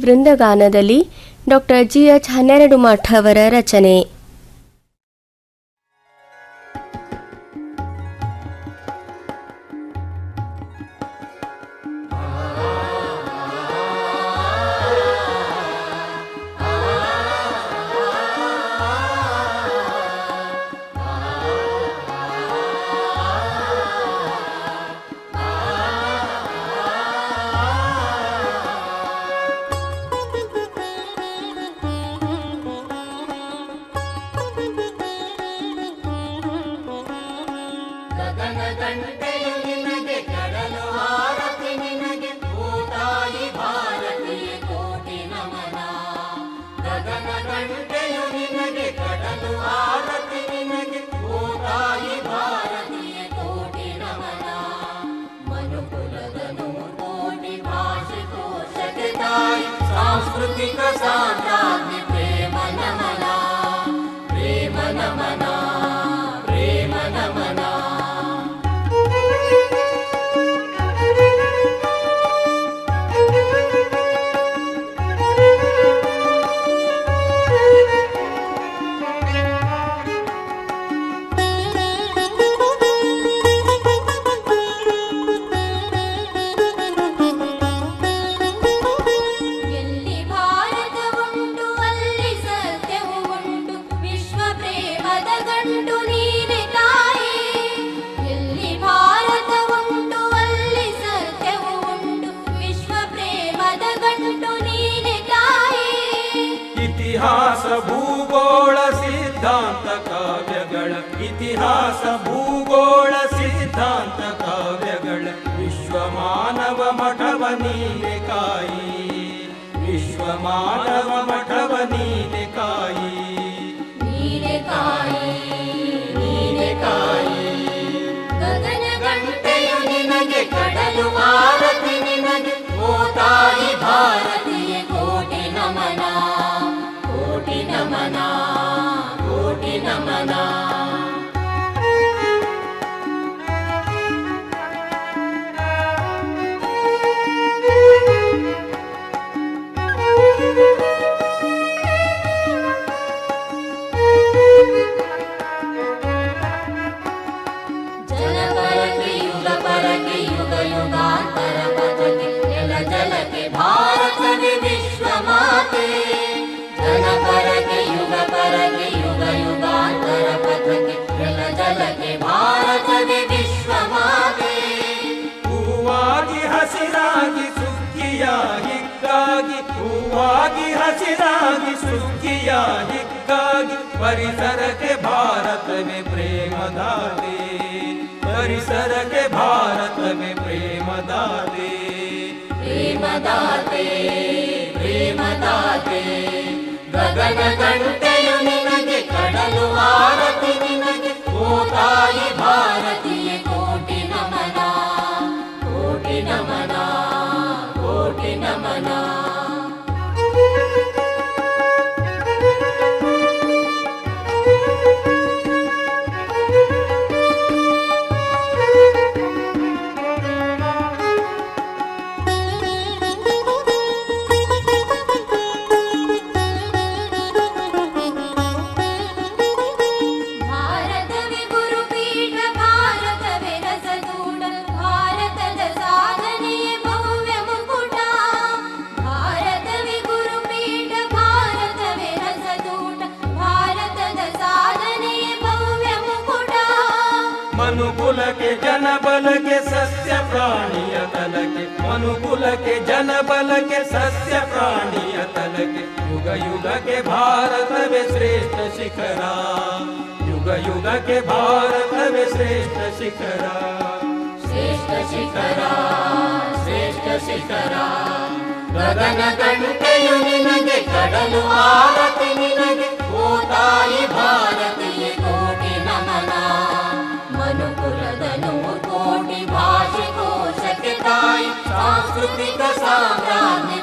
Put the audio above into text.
ಬೃಂದಗಾನದಲ್ಲಿ doctor GH 12 ಮಠ ಅವರ ರಚನೆ. सांस्कृतिक साम्राज्ञी प्रेम नमना, प्रेम नमना, प्रेम नमना. ಇತಿಹಾಸ ಭೂಗೋಳ ಸಿದ್ಧಾಂತ ಕಾವ್ಯಗಳ, ಇತಿಹಾಸ ಭೂಗೋಳ ಸಿದ್ಧಾಂತ ಕಾವ್ಯಗಳ ವಿಶ್ವ ಮಾನವ ಮಠವ ನೀನೆ ಕಾಯಿ, ವಿಶ್ವ ಮಾನವ ಮಠವ ನೀನೆ ಕಾಯಿ, ನೀನೆ ಕಾಯಿ, ನೀನೆ ಕಾಯಿ. ಗಗನ ಗಂಟೆಯು ನಿನಗೆ, ಕಡಲು ಆರತಿ ನಿನಗೆ, ಓ ತಾಯಿ ಭಾರತೀಯ ಕೋಟಿ ನಮನ, ಕೋಟಿ ನಮನ, ಕೋಟಿ ನಮನ. ಜನಪರಕ್ಕೆ ಯುಗ ಪರಕ್ಕೆ ಯುಗ ಯುಗಾಂತರ ಪಥಕ್ಕೆ ನೆಲ ಜಲಕ್ಕೆ ಭಾರತವೇ ವಿಶ್ವ ಮಾತೆ. ಜನಪರಕ್ಕೆ ಯುಗ ಪರಕ್ಕೆ ಯುಗ ಯುಗಾಂತರ ಪಥಕ್ಕೆ ನೆಲ ಜಲಕ್ಕೆ ಭಾರತವೇ ವಿಶ್ವ ಮಾತೆ. ಹೂವಾಗಿ ಹಸಿರಾಗಿ ಸುಗ್ಗಿಯ ಹಿಕ್ಕಾಗಿ, ಹೂವಾಗಿ ಹಸಿರಾಗಿ ಸುಗ್ಗಿಯ ಹಿಕ್ಕಾಗಿ ಪರಿಸರಕ್ಕೆ ಭಾರತವೇ ಪ್ರೇಮದಾತೆ, ಪರಿಸರಕ್ಕೆ ಭಾರತವೇ ಪ್ರೇಮದಾತೆ, ಪ್ರೇಮದಾತೆ, ಪ್ರೇಮದಾತೆ. ಗಗನ ಗಂಟೆಯು ನಿನಗೆ, ಕಡಲು ಆರತಿ ನಿನಗೆ, ಓ ತಾಯಿ ಭಾರತೀಯ ಕೋಟಿ ನಮನ, ಕೋಟಿ ನಮನ, ಕೋಟಿ ನಮನ. ಭಾರತವೇ ಗುರುಪೀಠ, ಭಾರತವೇ ರಸದೂಡ, ಭಾರತದ ಸಾಧನೆಯ ಭವ್ಯ ಮುಕುಟ. ಭಾರತವೇ ಗುರುಪೀಠ, ಭಾರತವೇ ರಸದೂಡ, ಭಾರತದ ಸಾಧನೆಯ ಭವ್ಯ ಮುಕುಟ. ಮನುಕುಲಕ್ಕೆ ಜನಬಲಕ್ಕೆ ಸಸ್ಯ ಪ್ರಾಣಿಯ ತಲಕ್ಕೆ, ಮನುಕುಲಕ್ಕೆ ಜನಬಲಕ್ಕೆ ಸಸ್ಯ ಪ್ರಾಣಿಯ ತಲಕ್ಕೆ ಯುಗ ಯುಗಕ್ಕೆ ಭಾರತವೇ ಶ್ರೇಷ್ಠ ಶಿಖರ, ಯುಗ ಯುಗಕ್ಕೆ ಭಾರತವೇ ಶ್ರೇಷ್ಠ ಶಿಖರ, ಶ್ರೇಷ್ಠ ಶಿಖರ, ಶ್ರೇಷ್ಠ ಶಿಖರ. ಗಗನ ಗಂಟೆಯು ನಿನಗೆ, ಕಡಲು ಆರತಿ ನಿನಗೆ, ಓ ತಾಯಿ ಭಾರತೀಯ ಕೋಟಿ ನಮನ. ಮನುಕುಲದ ಕೋಟಿ ಭಾಷೆ ಕೋಶಕ್ಕೆ ತಾಯಿ, ಸಾಂಸ್ಕೃತಿಕ ಸಾಮ್ರಾಜ್ಞಿ